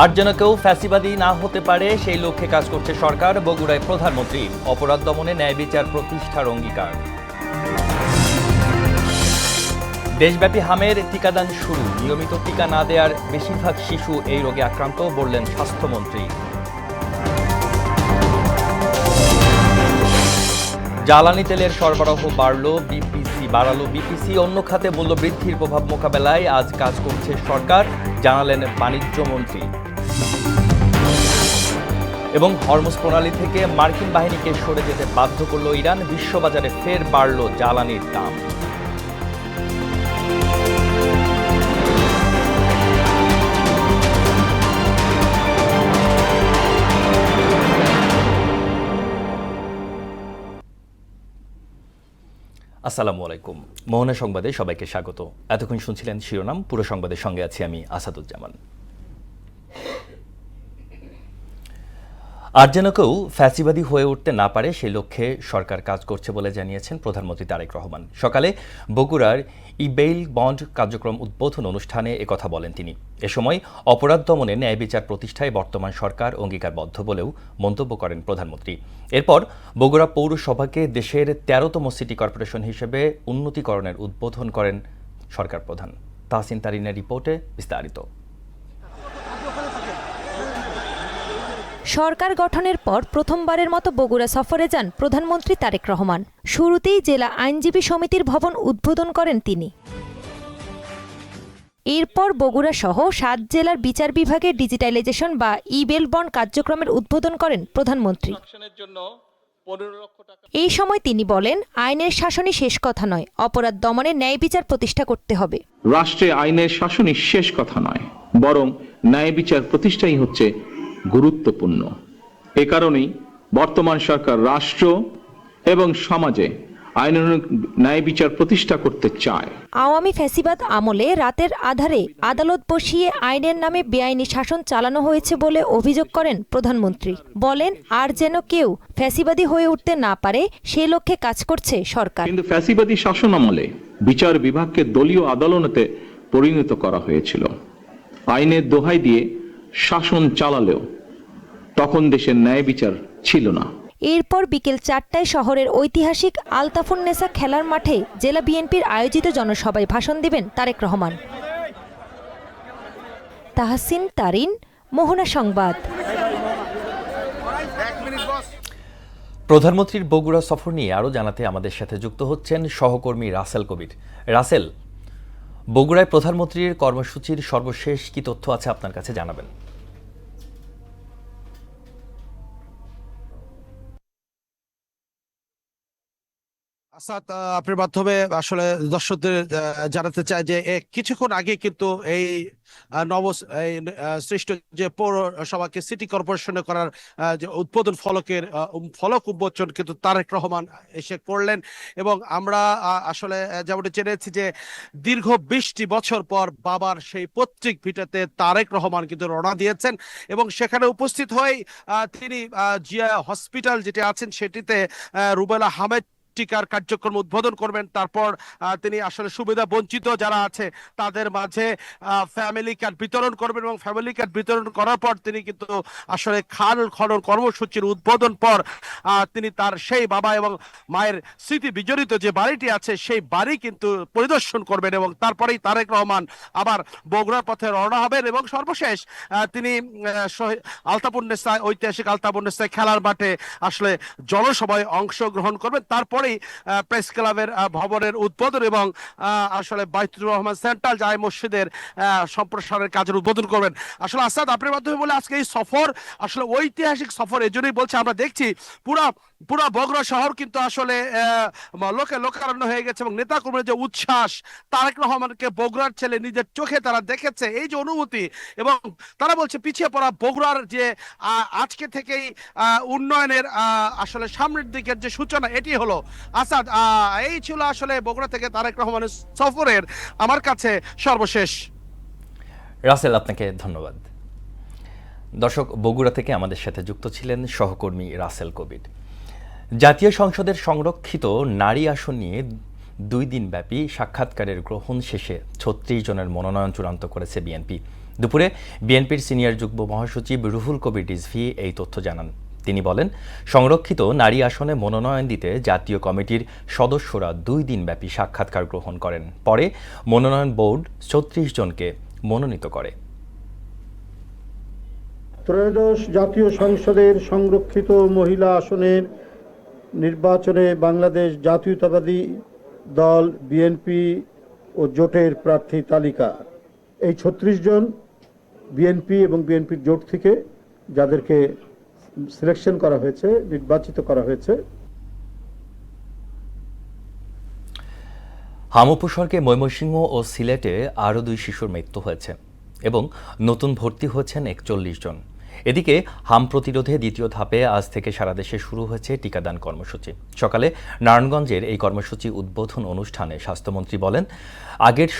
আর যেন কেউ ফ্যাসিবাদী না হতে পারে সেই লক্ষ্যে কাজ করছে সরকার। বগুড়ায় প্রধানমন্ত্রী। অপরাধ দমনে ন্যায় বিচার প্রতিষ্ঠার অঙ্গীকার। দেশব্যাপী হামের টিকাদান শুরু। নিয়মিত টিকা না দেওয়ার বেশিরভাগ শিশু এই রোগে আক্রান্ত, বললেন স্বাস্থ্যমন্ত্রী। জ্বালানি তেলের সরবরাহ বাড়ালো বিপিসি। অন্য খাতে মূল্যবৃদ্ধির প্রভাব মোকাবেলায় আজ কাজ করছে সরকার, জানালেন বাণিজ্য মন্ত্রী। এবং হরমুজ প্রণালী থেকে মার্কিন বাহিনীকে সরে যেতে বাধ্য করল ইরান। বিশ্ববাজারে ফের বাড়ল জ্বালানির দাম। আসসালামু আলাইকুম। মোহনা সংবাদে সবাইকে স্বাগত। এতক্ষণ শুনছিলেন শিরোনাম, পুরো সংবাদের সঙ্গে আছি আমি আসাদুজ্জামান। আর যেন কেউ ফ্যাসিবাদী হয়ে উঠতে না পারে সেই লক্ষ্যে সরকার কাজ করছে বলে জানিয়েছেন প্রধানমন্ত্রী তারেক রহমান। সকালে বগুড়ার ই-বেইল বন্ড কার্যক্রম উদ্বোধন অনুষ্ঠানে একথা বলেন তিনি। এ সময় অপরাধ দমনে ন্যায় বিচার প্রতিষ্ঠায় বর্তমান সরকার অঙ্গীকারবদ্ধ বলেও মন্তব্য করেন প্রধানমন্ত্রী। এরপর বগুড়া পৌরসভাকে দেশের ১৩তম সিটি কর্পোরেশন হিসেবে উন্নতিকরণের উদ্বোধন করেন সরকার প্রধান। তাহসিন তারিনের রিপোর্টে বিস্তারিত। সরকার গঠনের পর প্রথমবারের মতো বগুড়া সফরে যান প্রধানমন্ত্রী তারেক রহমান। শুরুতেই জেলা আইনজীবী সমিতির ভবন উদ্বোধন করেন তিনি। এরপর বগুড়া সহ ৭ জেলার বিচার বিভাগের ডিজিটালাইজেশন বা ই-বেইল বন্ড কার্যক্রমের উদ্বোধন করেন প্রধানমন্ত্রী। এই সময় তিনি বলেন, আইনের শাসনই শেষ কথা নয়, অপরাধ দমনে ন্যায় বিচার প্রতিষ্ঠা করতে হবে। রাষ্ট্রে আইনের শাসনই শেষ কথা নয়, বরং ন্যায় বিচার প্রতিষ্ঠাই হচ্ছে গুরুত্বপূর্ণ। এ কারণেই বর্তমান সরকার রাষ্ট্র এবং সমাজে আইনানুগ ন্যায় বিচার প্রতিষ্ঠা করতে চায়। আওয়ামী ফ্যাসিবাদ আমলে রাতের আধারে আদালত বসিয়ে আইনের নামে বেআইনি শাসন চালানো হয়েছে বলে অভিযোগ করেন প্রধানমন্ত্রী। বলেন, আর যেন কেউ ফ্যাসিবাদী হয়ে উঠতে না পারে সেই লক্ষ্যে কাজ করছে সরকার। কিন্তু ফ্যাসিবাদী শাসন আমলে বিচার বিভাগকে দলীয় আদালতে পরিণত করা হয়েছিল। আইনের দোহাই দিয়ে শাসন চালালেও তখন দেশের ন্যায় বিচার ছিল না। এরপর বিকেল ৪টায় শহরের ঐতিহাসিক আলতাফুন্নেসা খেলার মাঠে জেলা বিএনপির আয়োজিত জনসভায় ভাষণ দিবেন তারেক রহমান। তাহসিন তারিন, মোহনা সংবাদ। প্রধানমন্ত্রীর বগুড়া সফর নিয়ে আরও জানাতে আমাদের সাথে যুক্ত হচ্ছেন সহকর্মী রাসেল কবির। রাসেল, বগুড়ায় প্রধানমন্ত্রীর কর্মসূচির সর্বশেষ কি তথ্য আছে আপনার কাছে জানাবেন? আসাদ, আপনার মাধ্যমে আসলে দর্শকদের জানাতে চাই যে কিছুক্ষণ আগে কিন্তু এই সৃষ্ট যে পৌরসভাকে সিটি কর্পোরেশনে করার যে উদ্বোধন ফলক উন্মোচন কিন্তু তারেক রহমান এসে করলেন। এবং আমরা আসলে যেমনটি জেনেছি যে দীর্ঘ ২০টি বছর পর বাবার সেই পৈতৃক ভিটাতে তারেক রহমান কিন্তু রওনা দিয়েছেন এবং সেখানে উপস্থিত হয়ে তিনি জিয়া হসপিটাল যেটি আছেন সেটিতে রুবেলা হামেদ টিকার কার্যক্রম উদ্বোধন করবেন। তারপর তিনি আসলে সুবিধা বঞ্চিত যারা আছে তাদের মাঝে ফ্যামিলি কার্ড বিতরণ করবেন এবং ফ্যামিলি কার্ড বিতরণ করার পর তিনি কিন্তু আসলে খাল খনন কর্মসূচির উদ্বোধন পর তিনি তার সেই বাবা এবং মায়ের স্মৃতি বিজড়িত যে বাড়িটি আছে সেই বাড়ি কিন্তু পরিদর্শন করবেন এবং তারপরেই তারেক রহমান আবার বগুড়ার পথে রওনা হবেন এবং সর্বশেষ তিনি ঐতিহাসিক আলতাফুন্নেসা খেলার মাঠে আসলে জনসভায় অংশগ্রহণ করবেন। তারপর প্রেস ক্লাবের ভবনের উদ্বোধন এবং আসলে বাইতুর রহমান সেন্ট্রাল জামে মসজিদের সম্প্রসারণের কাজের উদ্বোধন করবেন। আসলে আসাদ, আপনার মাধ্যমে বলে আজকে এই সফর আসলে ঐতিহাসিক সফর। এজন্যই বলছে, আমরা দেখছি পুরা বগুড়া শহর কিন্তু আসলে লোকারণ্য হয়ে গেছে এবং নেতা কর্মীর যে উচ্ছ্বাস, তারেক রহমানকে বগুড়ার ছেলে নিজের চোখে তারা দেখেছে, এই যে অনুভূতি, এবং তারা বলছে পিছিয়ে পড়া বগুড়ার যে আজকে থেকেই উন্নয়নের আসলে সামনের দিকের যে সূচনা এটি হলো। আসাদ, এই ছিল আসলে বগুড়া থেকে তারেক রহমানের সফরের আমার কাছে সর্বশেষ। রাসেল, আপনাকে ধন্যবাদ। দর্শক, বগুড়া থেকে আমাদের সাথে যুক্ত ছিলেন সহকর্মী রাসেল কবির। জাতীয় সংসদের সংরক্ষিত নারী আসন নিয়ে ২ দিনব্যাপী সাক্ষাৎকারের গ্রহণ শেষে ৩৬ জনের মনোনয়ন চূড়ান্ত করেছে বিএনপি। দুপুরে বিএনপির সিনিয়র যুগ্ম মহাসচিব রুহুল কবির রিজভী এই তথ্য জানান। তিনি বলেন, সংরক্ষিত নারী আসনে মনোনয়ন দিতে জাতীয় কমিটির সদস্যরা 2 দিনব্যাপী সাক্ষাৎকার গ্রহণ করেন। পরে মনোনয়ন বোর্ড 36 জনকে মনোনীত করে। ত্রয়োদশ জাতীয় সংসদের সংরক্ষিত মহিলা আসনের নির্বাচনে বাংলাদেশ জাতীয়তাবাদী দল বিএনপি ও জোটের প্রার্থী তালিকা। এই 36 জন বিএনপি এবং বিএনপির জোট থেকে যাদেরকে সিলেকশন করা হয়েছে, নির্বাচিত করা হয়েছে। হাম উপসর্গে ময়মনসিংহ ও সিলেটে আরও 2 শিশুর মৃত্যু হয়েছে এবং নতুন ভর্তি হয়েছেন 41 জন। এদিকে হাম প্রতিরোধে দ্বিতীয় ধাপে আজ থেকে সারা দেশে শুরু হয়েছে টিকাদান কর্মসূচি। সকালে নারায়ণগঞ্জের এই কর্মসূচি উদ্বোধন অনুষ্ঠানে স্বাস্থ্যমন্ত্রী বলেন, আগের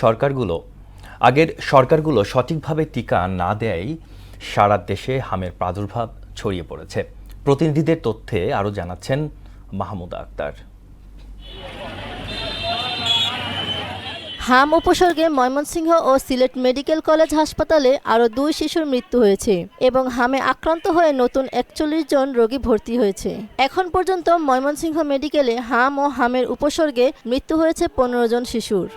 সরকারগুলো সঠিকভাবে টিকা না দেয় সারা দেশে হামের প্রাদুর্ভাব ছড়িয়ে পড়েছে। প্রতিনিধিদের তথ্যে আরও জানাচ্ছেন মাহমুদা আক্তার। হাম উপসর্গে ময়মনসিংহ ও সিলেট মেডিকেল কলেজ হাসপাতালে আরও 2 শিশুর মৃত্যু হয়েছে এবং হামে আক্রান্ত হয়ে নতুন 41 জন রোগী ভর্তি হয়েছে। এখন পর্যন্ত ময়মনসিংহ মেডিকেলে হাম ও হামের উপসর্গে মৃত্যু হয়েছে 15 জন শিশুর।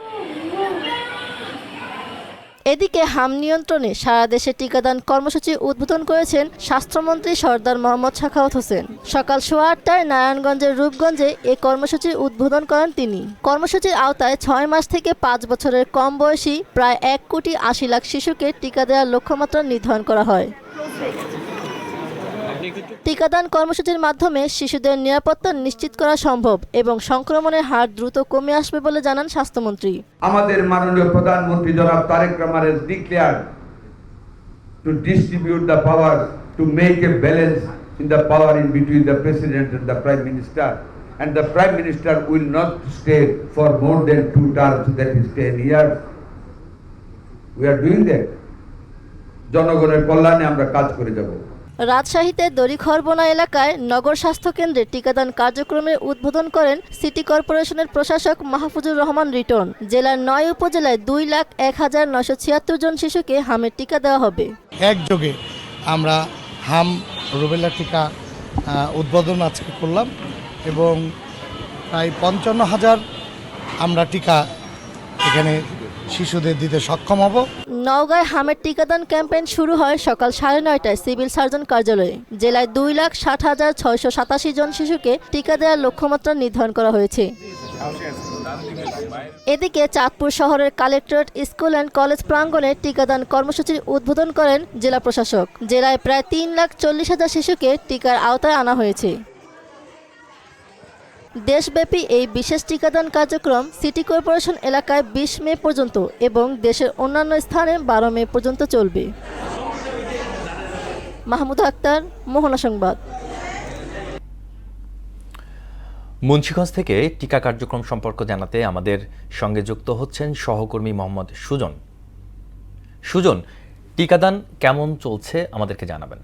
এদিকে হাম নিয়ন্ত্রণে সারা দেশে টিকাদান কর্মসূচি উদ্বোধন করেছেন স্বাস্থ্যমন্ত্রী সরদার মোহাম্মদ সাখাওয়াত হোসেন। সকাল 8:15টায় নারায়ণগঞ্জের রূপগঞ্জে এই কর্মসূচির উদ্বোধন করেন তিনি। কর্মসূচির আওতায় 6 মাস থেকে 5 বছরের কম বয়সী প্রায় 1,80,00,000 শিশুকে টিকা দেওয়ার লক্ষ্যমাত্রা নির্ধারণ করা হয়। টিকাদান কর্মসূচির মাধ্যমে শিশুদের নিরাপত্তা নিশ্চিত করা সম্ভব এবং সংক্রমণের হার দ্রুত কমে আসবে বলে জানান স্বাস্থ্যমন্ত্রী। আমাদের মাননীয় প্রধানমন্ত্রী জনাব Tarique Rahman has declared to distribute the power to make a balance in the power in between the president and the prime minister, and the prime minister will not stay for more than 2 terms, that is 10 years. We are doing that. জনগণের কল্যাণে আমরা কাজ করে যাব। রাজশাহীতে দড়িখরবোনা এলাকায় নগর স্বাস্থ্য কেন্দ্রে টিকাদান কার্যক্রমের উদ্বোধন করেন সিটি কর্পোরেশনের প্রশাসক মাহফুজুর রহমান রিটন। জেলার 9 উপজেলায় 2,01,976 জন শিশুকে হামের টিকা দেওয়া হবে। একযোগে আমরা হাম রুবেলা টিকা উদ্বোধন আজকে করলাম এবং প্রায় 55,000 আমরা টিকা এখানে শিশুদের দিতে সক্ষম হব। নওগাঁয় হামের টিকাদান ক্যাম্পেইন শুরু হয় সকাল 9:30টায় সিভিল সার্জন কার্যালয়ে। জেলায় 2,60,687 জন শিশুকে টিকা দেওয়ার লক্ষ্যমাত্রা নির্ধারণ করা হয়েছে। এদিকে চাঁদপুর শহরের কালেক্টরেট স্কুল অ্যান্ড কলেজ প্রাঙ্গণে টিকাদান কর্মসূচির উদ্বোধন করেন জেলা প্রশাসক। জেলায় প্রায় 3,40,000 শিশুকে টিকার আওতায় আনা হয়েছে। দেশব্যাপী এই বিশেষ টিকাদান কার্যক্রম সিটি কর্পোরেশন এলাকায় 20 মে পর্যন্ত এবং দেশের অন্যান্য স্থানে 12 মে পর্যন্ত চলবে। মাহমুদা আক্তার, মোহনা সংবাদ। মুন্সিগঞ্জ থেকে টিকা কার্যক্রম সম্পর্কে জানাতে আমাদের সঙ্গে যুক্ত হচ্ছেন সহকর্মী মোহাম্মদ সুজন। সুজন, টিকাদান কেমন চলছে আমাদেরকে জানাবেন।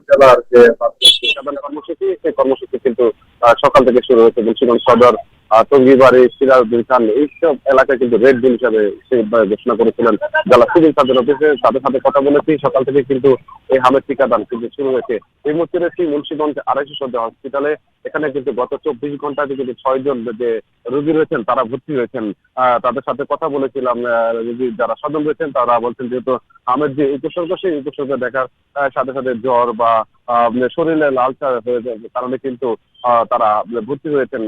জেলার যে কর্মসূচি, সেই কর্মসূচি কিন্তু সকাল থেকে শুরু হয়েছে। মুন্সিগঞ্জ সদর, টঙ্গিবাড়ি, সিরাজুদ্দিন খান এইসব এলাকায় কিন্তু রেড জোন হিসাবে ঘোষণা করেছিলেন জেলা সিভিল সার্জন অফিসে। তাদের সাথে কথা বলেছি, সকাল থেকে কিন্তু এই হামের টিকাদান কিন্তু শুরু হয়েছে। এই মুহূর্তে রয়েছি মুন্সিগঞ্জ 250 শয্যা হসপিটালে। এখানে কিন্তু গত 24 ঘন্টায় কিন্তু 6 জন যে রোগী রয়েছেন তারা ভর্তি হয়েছেন। তাদের সাথে কথা বলেছিলাম। রোগী যারা স্বজন রয়েছেন তারা বলছেন যেহেতু হামের যে উপসর্গ, সেই উপসর্গ দেখার সাথে সাথে জ্বর বা শরীরে লালচা হয়ে যাওয়ার কারণে কিন্তু তারা ভর্তি হয়েছেন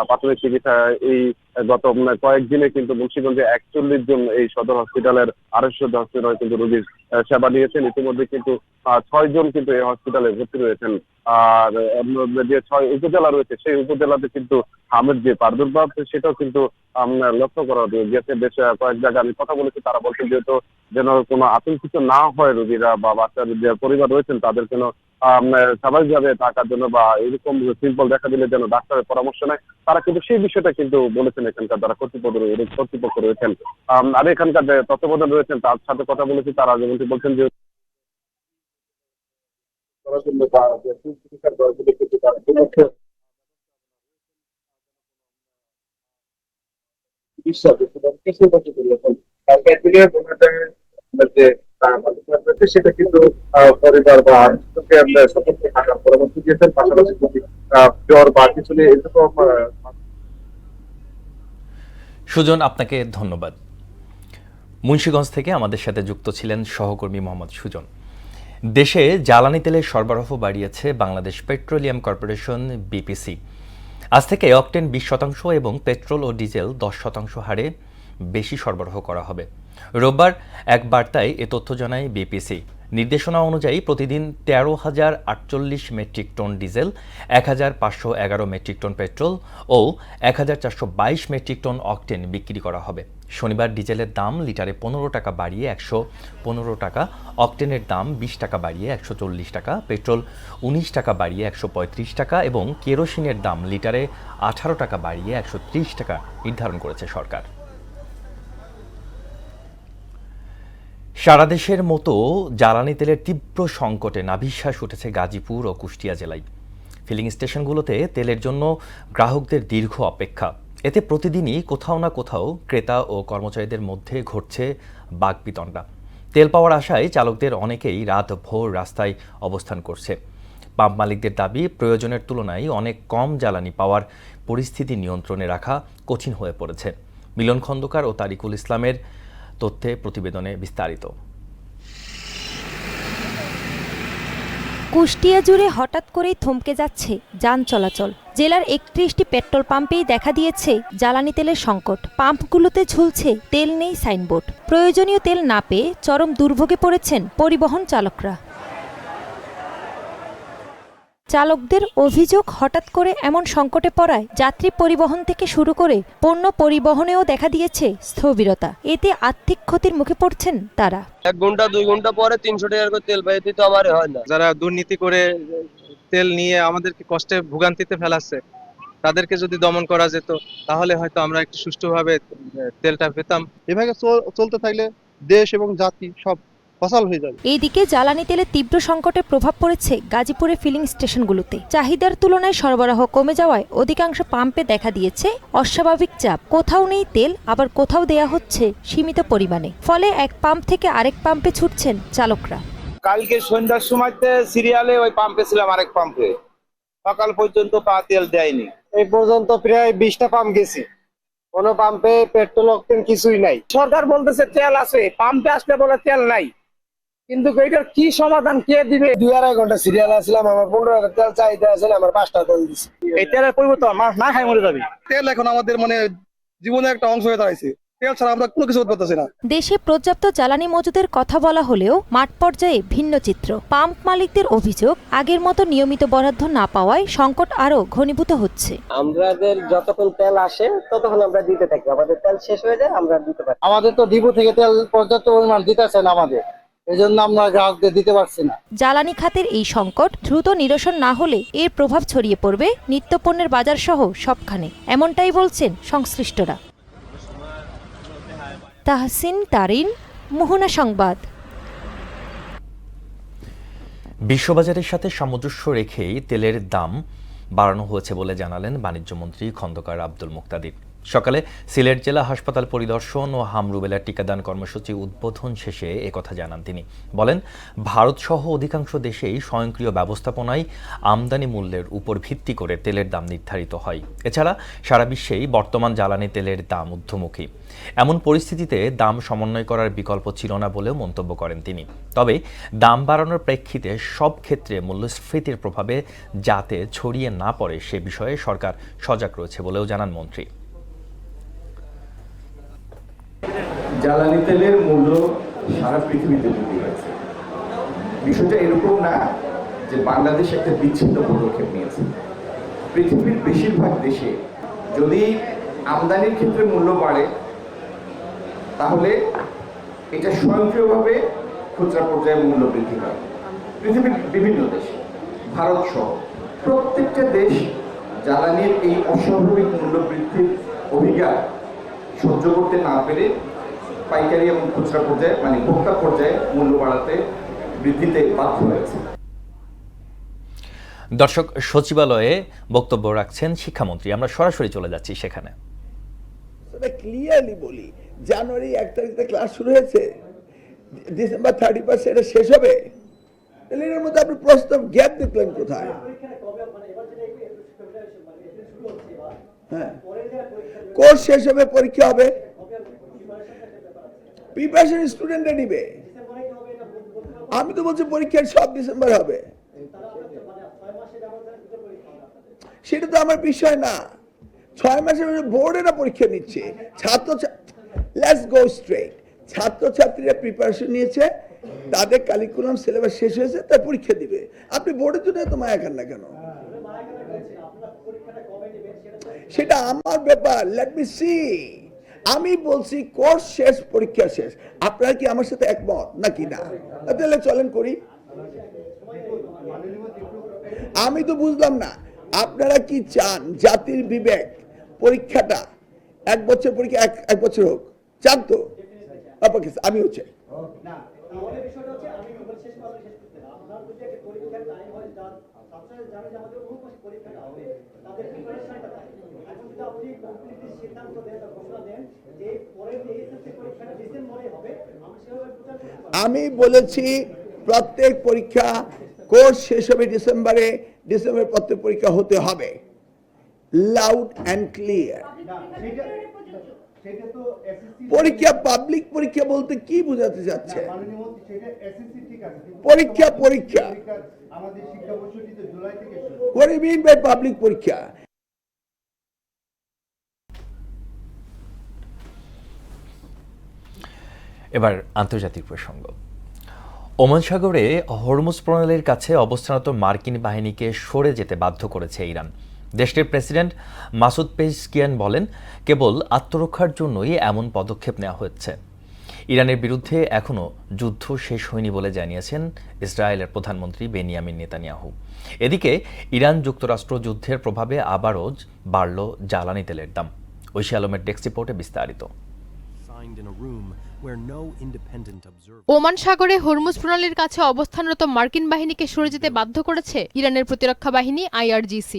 প্রাথমিক চিকিৎসা। এই গত কয়েকদিনে কিন্তু মুন্সিগঞ্জে 41 জন এই সদর হসপিটালের 250 হসপিটালে কিন্তু রোগীর সেবা নিয়েছেন। ইতিমধ্যে কিন্তু 6 জন কিন্তু এই হসপিটালে ভর্তি রয়েছেন। আর যে 6 উপজেলা রয়েছে সেই উপজেলাতে কিন্তু হামের যে প্রাদুর্ভাব সেটাও কিন্তু লক্ষ্য করা গেছে। বেশ কয়েক জায়গায় আমি কথা বলেছি, তারা বলছেন যেহেতু যেন কোনো আতঙ্কিত না হয় রোগীরা বা বাচ্চার যে পরিবার রয়েছেন তাদের কোনো স্বাভাবিকভাবে থাকার জন্য বা এরকম সিম্পল দেখা দিলে যেন ডাক্তারের পরামর্শ নেয়, তারা কিন্তু সেই বিষয়টা কিন্তু বলেছেন এখানকার যারা কর্তৃপক্ষ রয়েছেন। আর এখানকার যে তত্ত্বাবধান রয়েছেন তার সাথে কথা বলেছি, তারা যেমনটি বলছেন যে করার জন্য বা চিকিৎসার দরগুলো কিন্তু তারা বিপক্ষে বিশ্বাস কিছু বছর যে সেটা কিন্তু পরিবার বা সতর্ক থাকার পরামর্শ দিয়েছেন। পাশাপাশি যদি জ্বর বা কিছু নিয়ে এরকম সুজন, আপনাকে ধন্যবাদ। মুন্সিগঞ্জ থেকে আমাদের সাথে যুক্ত ছিলেন সহকর্মী মোহাম্মদ সুজন। দেশে জ্বালানি তেলের সরবরাহ বাড়িয়েছে বাংলাদেশ পেট্রোলিয়াম কর্পোরেশন বিপিসি। আজ থেকে অকটেন 20% এবং পেট্রোল ও ডিজেল 10% হারে বেশি সরবরাহ করা হবে। রোববার এক বার্তায় এ তথ্য জানায় বিপিসি। নির্দেশনা অনুযায়ী প্রতিদিন 13,048 metric ton diesel, 1,511 metric ton petrol ও 1,422 মেট্রিক টন অকটেন বিক্রি করা হবে। শনিবার ডিজেলের দাম লিটারে 15 টাকা বাড়িয়ে 115 টাকা, অকটেনের দাম 20 টাকা বাড়িয়ে 140 টাকা, পেট্রোল 19 টাকা বাড়িয়ে 135 টাকা এবং কেরোসিনের দাম লিটারে 18 টাকা বাড়িয়ে 130 টাকা নির্ধারণ করেছে সরকার। সারা দেশের মতো জ্বালানি তেলের তীব্র সংকটে নাভিশ্বাস উঠেছে গাজীপুর ও কুষ্টিয়া জেলায়। ফিলিং স্টেশনগুলোতে তেলের জন্য গ্রাহকদের দীর্ঘ অপেক্ষা। এতে প্রতিদিনই কোথাও না কোথাও ক্রেতা ও কর্মচারীদের মধ্যে ঘটছে বাকবিতণ্ডা। তেল পাওয়ার আশায় চালকদের অনেকেই রাত ভোর রাস্তায় অবস্থান করছে। পাম্প মালিকদের দাবি, প্রয়োজনের তুলনায় অনেক কম জ্বালানি পাওয়ার পরিস্থিতি নিয়ন্ত্রণে রাখা কঠিন হয়ে পড়েছে। মিলন খন্দকার ও তারিকুল ইসলামের তথ্যে প্রতিবেদনে বিস্তারিত। কুষ্টিয়া জুড়ে হঠাৎ করেই থমকে যাচ্ছে যান চলাচল। জেলার 31টি পেট্রোল পাম্পেই দেখা দিয়েছে জ্বালানি তেলের সংকট। পাম্পগুলোতে ঝুলছে তেল নেই সাইনবোর্ড। প্রয়োজনীয় তেল না পেয়ে চরম দুর্ভোগে পড়েছেন পরিবহন চালকরা। চালকদের অভিযোগ, হঠাৎ করে এমন সংকটে পড়ায় যাত্রী পরিবহন থেকে শুরু করে পণ্য পরিবহনেও দেখা দিয়েছে স্থবিরতা। এতে আর্থিক ক্ষতির মুখে পড়ছেন তারা। 1 ঘন্টা 2 ঘন্টা পরে 300 টাকা করে তেল পাই, তো আমার হয় না। যারা দুর্নীতি করে তেল নিয়ে আমাদেরকে কষ্টে ভোগান্তিতে ফেলাচ্ছে, তাদেরকে যদি দমন করা যেত তাহলে হয়তো আমরা একটু সুষ্ঠুভাবে তেলটা পেতাম। এভাবে চলতে থাকলে দেশ এবং জাতি সব ফসল হয়ে যাবে। এইদিকে জ্বালানি তেলের তীব্র সংকটের প্রভাব পড়েছে গাজীপুরে ফিলিং স্টেশনগুলোতে। চাহিদার তুলনায় সরবরাহ কমে যাওয়ায় অধিকাংশ পাম্পে দেখা দিয়েছে অস্বাভাবিক চাপ। কোথাও নেই তেল, আবার কোথাও দেয়া হচ্ছে সীমিত পরিমাণে। ফলে এক পাম্প থেকে আরেক পাম্পে ছুটছেন চালকরা। কালকে সন্ধ্যার সময়তে সিরিয়ালে ওই পাম্পে ছিলাম, আরেক পাম্পে সকাল পর্যন্ত তেল দেয়নি। এই পর্যন্ত প্রায় 20টা পাম্প গেছি, কোন পাম্পে পেট্রোল অকটেন কিছুই নাই। সরকার বলতেছে তেল আছে, পাম্পে আসলে বলে তেল নাই, কিন্তু এটার কি সমাধান কে দিবে? 2-2.5 ঘন্টা সিরিয়াল আসলাম, আমার 15 টাকা তেল চাইতে আসলে আমার 5 টাকা করে দিচ্ছে। এই তেলের পরিবর্তন না খাই মরে যাবে। তেল এখন আমাদের জীবনের একটা অংশ হয়ে দাঁড়াইছে। তেল ছাড়া আমরা কোনো কিছু করতে পারতেছি না। দেশে পর্যাপ্ত জ্বালানি মজুদের কথা বলা হলেও মাঠ পর্যায়ে ভিন্ন চিত্র। পাম্প মালিকদের অভিযোগ, আগের মতো নিয়মিত বরাদ্দ না পাওয়ায় সংকট আরো ঘনীভূত হচ্ছে। আমাদের যতক্ষণ তেল আসে ততক্ষণ আমরা দিতে থাকি, আমাদের তেল শেষ হয়ে যায় আমরা দিতে পারি। আমাদের তো ডিপো থেকে তেল পর্যাপ্ত পরিমাণ দিতেছে না আমাদের, এজন্য আমরা গ্রাহকদের দিতে পারছি না। জ্বালানি খাতের এই সংকট দ্রুত নিরসন না হলে এর প্রভাব ছড়িয়ে পড়বে নিত্যপণ্যের বাজার সহ সবখানে, এমনটাই বলছেন সংশ্লিষ্টরা। তাহসিন তারিন, মোহনা সংবাদ। বিশ্ববাজারের সাথে সামঞ্জস্য রেখেই তেলের দাম বাড়ানো হয়েছে বলে জানালেন বাণিজ্যমন্ত্রী খন্দকার আব্দুল মুক্তাদির। সকালে সিলেট জেলা হাসপাতাল পরিদর্শন ও হামরুবেলা টিকাদান কর্মসূচি উদ্বোধন শেষে একথা জানান তিনি। বলেন, ভারতসহ অধিকাংশ দেশেই স্বয়ংক্রিয় ব্যবস্থাপনায় আমদানি মূল্যের উপর ভিত্তি করে তেলের দাম নির্ধারিত হয়। এছাড়া সারা বিশ্বেই বর্তমান জ্বালানি তেলের দাম ঊর্ধ্বমুখী। এমন পরিস্থিতিতে দাম সমন্বয় করার বিকল্প ছিল না বলেও মন্তব্য করেন তিনি। তবে দাম বাড়ানোর প্রেক্ষিতে সব ক্ষেত্রে মূল্যস্ফীতির প্রভাবে যাতে ছড়িয়ে না পড়ে সে বিষয়ে সরকার সজাগ রয়েছে বলেও জানান মন্ত্রী। জ্বালানি তেলের মূল্য সারা পৃথিবীতে বৃদ্ধি হয়েছে। বিষয়টা এরকম না যে বাংলাদেশ একটা বিচ্ছিন্ন পদক্ষেপ নিয়েছে। পৃথিবীর বেশিরভাগ দেশে যদি আমদানির ক্ষেত্রে মূল্য বাড়ে তাহলে এটা স্বয়ংক্রিয়ভাবে খুচরা পর্যায়ে মূল্য বৃদ্ধি হয়। পৃথিবীর বিভিন্ন দেশে, ভারত সহ প্রত্যেকটা দেশ জ্বালানির এই অস্বাভাবিক মূল্য বৃদ্ধির অভিজ্ঞতা সহ্য করতে না পেরে পাইকারি এবং খুচরা পর্যায়ে ভোক্তা পর্যায়ে মূল্য বাড়াতে বৃদ্ধিতে বাধ্য হয়েছে। দর্শক, সচিবালয়ে বক্তব্য রাখছেন শিক্ষামন্ত্রী। আমরা সরাসরি চলে যাচ্ছি সেখানে। ক্লিয়ারলি বলি, জানুয়ারি 1 তারিখে ক্লাস শুরু হয়েছে, ডিসেম্বর 31 এটা শেষ হবে, তাহলে এর মধ্যে আপনি প্রশ্ন গ্যাপ দেখলেন কোথায়? হ্যাঁ, কোর্স শেষ হবে, পরীক্ষা হবে, প্রিপারেশন স্টুডেন্টরা নিবে। আমি তো বলছি পরীক্ষা সব ডিসেম্বর হবে, সেটা তো আমার বিষয় না। 6 মাসের বোর্ডেরা পরীক্ষা নিচ্ছে, লেটস গো স্ট্রেট। ছাত্রছাত্রীরা প্রিপারেশন নিয়েছে, তাদের কারিকুলাম সিলেবাস শেষ হয়েছে, তার পরীক্ষা দিবে। আপনি বোর্ডের জন্য এত মায়া খান না কেন? সেটা আমার ব্যাপার, লেট মি সি। আমি বলছি কোর্স শেষ, পরীক্ষা শেষ। আপনারা কি আমার সাথে একমত নাকি না? তাহলে চলেন করি। আমি তো বুঝলাম না আপনারা কি চান জাতির বিবেক পরীক্ষাটা 1 বছর পরীক্ষা 1 বছর হোক, চান তো? আমিও চাই। আমি বলেছি প্রত্যেক পরীক্ষা কোর্স শেষ হবে ডিসেম্বরে, ডিসেম্বরের প্রত্যেক পরীক্ষা হতে হবে, লাউড অ্যান্ড ক্লিয়ার। পরীক্ষা পাবলিক পরীক্ষা বলতে কি বোঝাতে যাচ্ছে? পরীক্ষা পরীক্ষা What do you mean by public পরীক্ষা? এবার আন্তর্জাতিক প্রসঙ্গ। ওমান সাগরে হরমুজ প্রণালীর কাছে অবস্থানরত মার্কিন বাহিনীকে সরে যেতে বাধ্য করেছে ইরান। দেশটির প্রেসিডেন্ট মাসুদ পেজেশকিয়ান বলেন, কেবল আত্মরক্ষার জন্যই এমন পদক্ষেপ নেওয়া হচ্ছে। ইরানের বিরুদ্ধে এখনও যুদ্ধ শেষ হয়নি বলে জানিয়েছেন ইসরায়েলের প্রধানমন্ত্রী বেনিয়ামিন নেতানিয়াহু। এদিকে ইরান যুক্তরাষ্ট্র যুদ্ধের প্রভাবে আবারও বাড়ল জ্বালানি তেলের দাম। ঐশী আলমের ডেস্ক রিপোর্টে বিস্তারিত। ওমান সাগরে হরমুজ প্রণালীর কাছে অবস্থানরত মার্কিন বাহিনীকে সরে যেতে বাধ্য করেছে ইরানের প্রতিরক্ষা বাহিনী IRGC।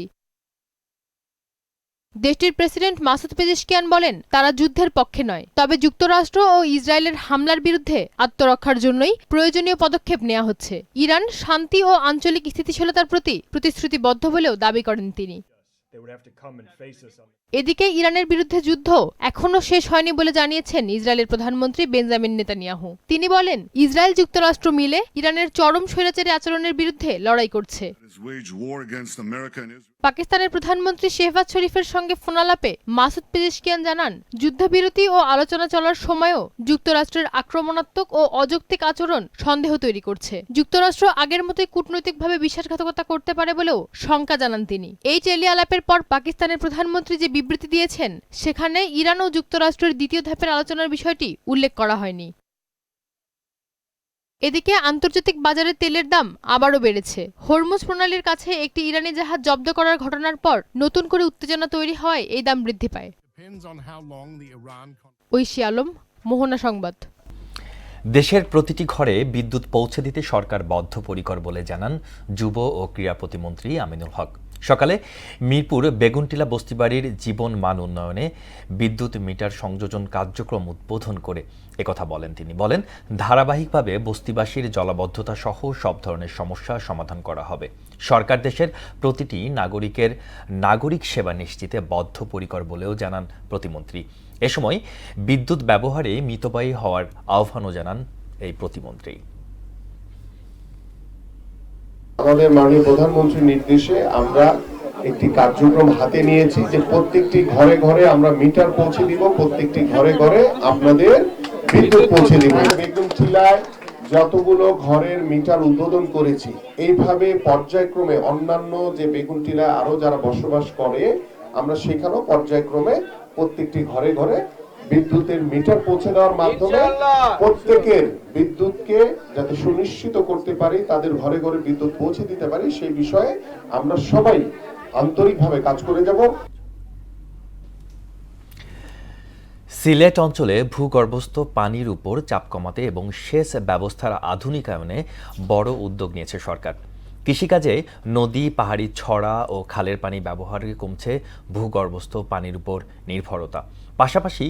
দেশটির প্রেসিডেন্ট মাসুদ পেজেশকিয়ান বলেন, তারা যুদ্ধের পক্ষে নয়, তবে যুক্তরাষ্ট্র ও ইসরায়েলের হামলার বিরুদ্ধে আত্মরক্ষার জন্যই প্রয়োজনীয় পদক্ষেপ নেওয়া হচ্ছে। ইরান শান্তি ও আঞ্চলিক স্থিতিশীলতার প্রতি প্রতিশ্রুতিবদ্ধ বলেও দাবি করেন তিনি। এদিকে ইরানের বিরুদ্ধে যুদ্ধ এখনও শেষ হয়নি বলে জানিয়েছেন ইসরায়েলের প্রধানমন্ত্রী বেঞ্জামিন নেতানিয়াহু। তিনি বলেন, ইসরায়েল যুক্তরাষ্ট্র মিলে ইরানের চরম স্বৈরাচারী আচরণের বিরুদ্ধে লড়াই করছে। পাকিস্তানের প্রধানমন্ত্রী শেহবাজ শরীফের সঙ্গে ফোনালাপে মাসুদ পেজেশকিয়ান জানান, যুদ্ধবিরতি ও আলোচনা চলার সময়ও যুক্তরাষ্ট্রের আক্রমণাত্মক ও অযৌক্তিক আচরণ সন্দেহ তৈরি করছে। যুক্তরাষ্ট্র আগের মতোই কূটনৈতিকভাবে বিশ্বাসঘাতকতা করতে পারে বলেও শঙ্কা জানান তিনি। এই টেলি আলাপের পর পাকিস্তানের প্রধানমন্ত্রী যে বিবৃতি দিয়েছেন, সেখানে ইরান ও যুক্তরাষ্ট্রের দ্বিতীয় ধাপের আলোচনার বিষয়টি উল্লেখ করা হয়নি। এদিকে আন্তর্জাতিক বাজারে তেলের দাম আবারও বেড়েছে। হরমুজ প্রণালীর কাছে একটি ইরানি জাহাজ জব্দ করার ঘটনার পর নতুন করে উত্তেজনা তৈরি হওয়ায় এই দাম বৃদ্ধি পায়। ঐশী আলম, মোহনা সংবাদ। দেশের প্রতিটি ঘরে বিদ্যুৎ পৌঁছে দিতে সরকার বদ্ধপরিকর বলে জানান যুব ও ক্রীড়া প্রতিমন্ত্রী আমিনুল হক। সকালে মিরপুর বেগুনটিলা বস্তিবাড়ির জীবন মান উন্নয়নে বিদ্যুৎ মিটার সংযোজন কার্যক্রম উদ্বোধন করে একথা বলেন তিনি। বলেন, ধারাবাহিকভাবে বস্তিবাসীর জলাবদ্ধতা সহ সব ধরনের সমস্যা সমাধান করা হবে। সরকার দেশের প্রতিটি নাগরিকের নাগরিক সেবা নিশ্চিতে বদ্ধপরিকর বলেও জানান প্রতিমন্ত্রী। এ সময় বিদ্যুৎ ব্যবহারে মিতব্যয়ী হওয়ার আহ্বানও জানান এই প্রতিমন্ত্রী। আমাদের মাননীয় প্রধানমন্ত্রীর নির্দেশে আমরা একটি কার্যক্রম হাতে নিয়েছি যে প্রত্যেকটি ঘরে ঘরে আমরা মিটার পৌঁছে দিব, প্রত্যেকটি ঘরে ঘরে আপনাদের বিদ্যুৎ পৌঁছে দিব। বেগুনটিলায় যতগুলো ঘরের মিটার উদ্বোধন করেছি, এইভাবে পর্যায়ক্রমে অন্যান্য যে বেগুনটিলা আরো যারা বসবাস করে, আমরা সেখানেও পর্যায়ক্রমে প্রত্যেকটি ঘরে ঘরে বিদ্যুতের মিটার পৌঁছে দেওয়ার মাধ্যমে প্রত্যেকের বিদ্যুৎকে যাতে সুনিশ্চিত করতে পারি, তাদের ঘরে ঘরে বিদ্যুৎ পৌঁছে দিতে পারি, সেই বিষয়ে আমরা সবাই আন্তরিকভাবে কাজ করে যাব। সিলেট অঞ্চলে ভূগর্ভস্থ পানির উপর চাপ কমাতে এবং সেচ ব্যবস্থার আধুনিকায়নে বড় উদ্যোগ নিয়েছে সরকার। কৃষিকাজে নদী, পাহাড়ি ছড়া ও খালের পানি ব্যবহারে কমছে ভূগর্ভস্থ পানির উপর নির্ভরতা। পাশাপাশি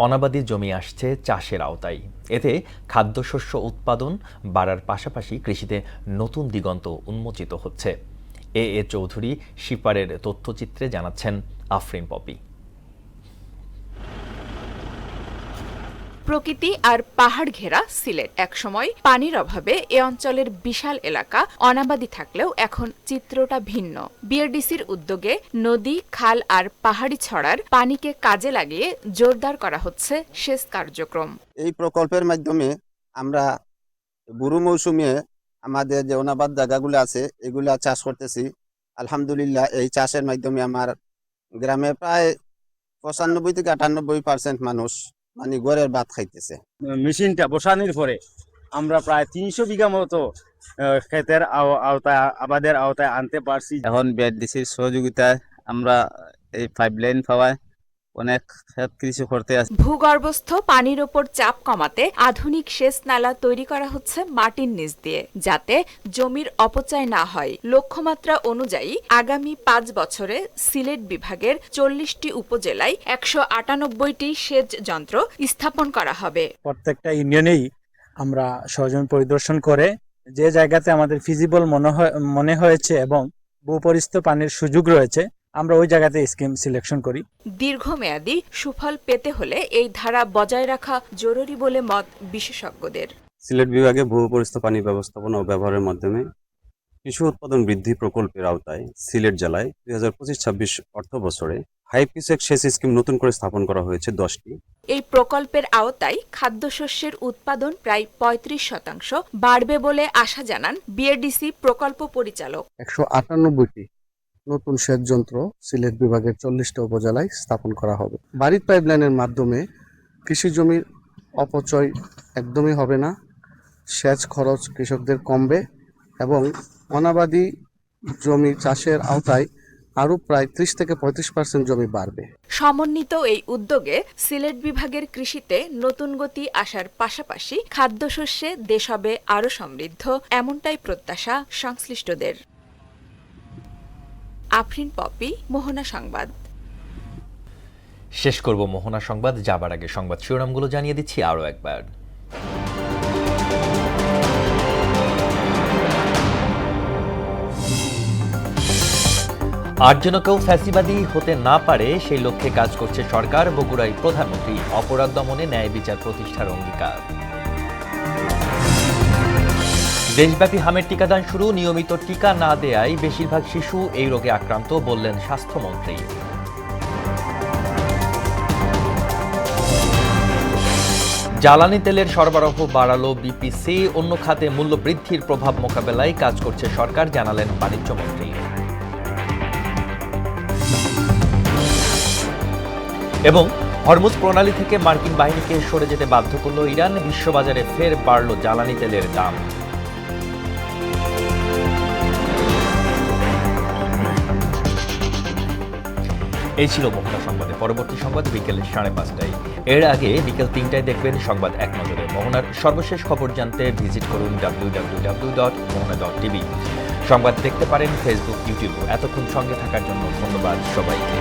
অনাবাদি জমি আসছে চাষের আওতায়। এতে খাদ্যশস্য উৎপাদন বাড়ার পাশাপাশি কৃষিতে নতুন দিগন্ত উন্মোচিত হচ্ছে। এ চৌধুরী শিপারের তথ্যচিত্রে জানাচ্ছেন আফরিন পপি। প্রকৃতি আর পাহাড় ঘেরা সিলেট একসময় পানির অভাবে এ অঞ্চলের বিশাল এলাকা অনাবাদি থাকলেও এখন চিত্রটা ভিন্ন। বিআরডিসির উদ্যোগে নদী, খাল আর পাহাড়ি ছড়ার পানিকে কাজে লাগিয়ে জোরদার করা হচ্ছে সেচ কার্যক্রম। এই প্রকল্পের মাধ্যমে আমরা বুরু মৌসুমে আমাদের যে অনাবাদ জায়গাগুলো আছে এগুলা চাষ করতেছি। আলহামদুলিল্লাহ, এই চাষের মাধ্যমে আমার গ্রামে প্রায় 95 থেকে 98% মানুষ মানে গড়ের ভাত খাইতেছে। মেশিনটা বসানোর পরে আমরা প্রায় 300 বিঘা মতো ক্ষেতের আওতায় আবাদের আওতায় আনতে পারছি। এখন বিআরডিসির সহযোগিতায় আমরা এই পাইপলাইন পাওয়ায় অনেক কিছু করতে আছে। ভূগর্ভস্থ পানির ওপর চাপ কমাতে আধুনিক সেচ নালা তৈরি করা হচ্ছে মাটির নিচ দিয়ে, যাতে জমির অপচয় না হয়। লক্ষ্যমাত্রা অনুযায়ী আগামী 5 বছরে সিলেট বিভাগের 40টি উপজেলায় 198টি সেচ যন্ত্র স্থাপন করা হবে। প্রত্যেকটা ইউনিয়নেই আমরা সরজমিন পরিদর্শন করে যে জায়গাতে আমাদের ফিজিবল মনে হয়েছে এবং ভূপরিস্থ পানির সুযোগ রয়েছে আমরা ওই জায়গাতে স্কিম সিলেকশন করি। দীর্ঘমেয়াদী সুফল পেতে হলে এই ধারা বজায় রাখা জরুরি বলে মত বিশেষজ্ঞদের। সিলেট বিভাগে ভূপরিস্থ পানি ব্যবস্থাপনা ও ব্যবহারের মাধ্যমে কৃষি উৎপাদন বৃদ্ধি প্রকল্পের আওতায় সিলেট জেলায় 2025-26 অর্থ বছরে হাইপিসেক সেচ স্কিম নতুন করে স্থাপন করা হয়েছে 10টি। এই প্রকল্পের আওতায় খাদ্যশস্যের উৎপাদন প্রায় 35% বাড়বে বলে আশা জানান বিআরডিসি প্রকল্প পরিচালক। 198টি নতুন সেচ যন্ত্র সিলেট বিভাগের 40টা উপজেলায় স্থাপন করা হবে। বাড়ির পাইপলাইনের মাধ্যমে কৃষি জমির অপচয় একদমই হবে না, সেচ খরচ কৃষকদের কমবে এবং অনাবাদি জমি চাষের আওতায় আরও প্রায় 30 থেকে 35% জমি বাড়বে। সমন্বিত এই উদ্যোগে সিলেট বিভাগের কৃষিতে নতুন গতি আসার পাশাপাশি খাদ্যশস্যে দেশ হবে আরও সমৃদ্ধ, এমনটাই প্রত্যাশা সংশ্লিষ্টদের। আফরিন পপি, মোহনা সংবাদ। শেষ করব মোহনা সংবাদ, যাবার আগে সংবাদ শিরোনামগুলো জানিয়ে দিচ্ছি আরও একবার। আর যেন কেউ ফ্যাসিবাদী হতে না পারে সেই লক্ষ্যে কাজ করছে সরকার। বগুড়ায় প্রধানমন্ত্রী। অপরাধ দমনে ন্যায় বিচার প্রতিষ্ঠার অঙ্গীকার। দেশব্যাপী হামের টিকাদান শুরু। নিয়মিত টিকা না দেয়ায় বেশিরভাগ শিশু এই রোগে আক্রান্ত, বললেন স্বাস্থ্যমন্ত্রী। জ্বালানি তেলের সরবরাহ বাড়ালো বিপিসি। অন্য খাতে মূল্য বৃদ্ধির প্রভাব মোকাবেলায় কাজ করছে সরকার, জানালেন বাণিজ্যমন্ত্রী। এবং হরমুজ প্রণালী থেকে মার্কিন বাহিনীকে সরে যেতে বাধ্য করল ইরান। বিশ্ববাজারে ফের বাড়ল জ্বালানি তেলের দাম। এই ছিল মোহনা সংবাদে। পরবর্তী সংবাদ বিকেল 5:30টায়। এর আগে বিকেল 3টায় দেখবেন সংবাদ এক নজরে। মোহনার সর্বশেষ খবর জানতে ভিজিট করুন www.mohana.tv। সংবাদ দেখতে পারেন ফেসবুক, ইউটিউব। এতক্ষণ সঙ্গে থাকার জন্য ধন্যবাদ সবাইকে।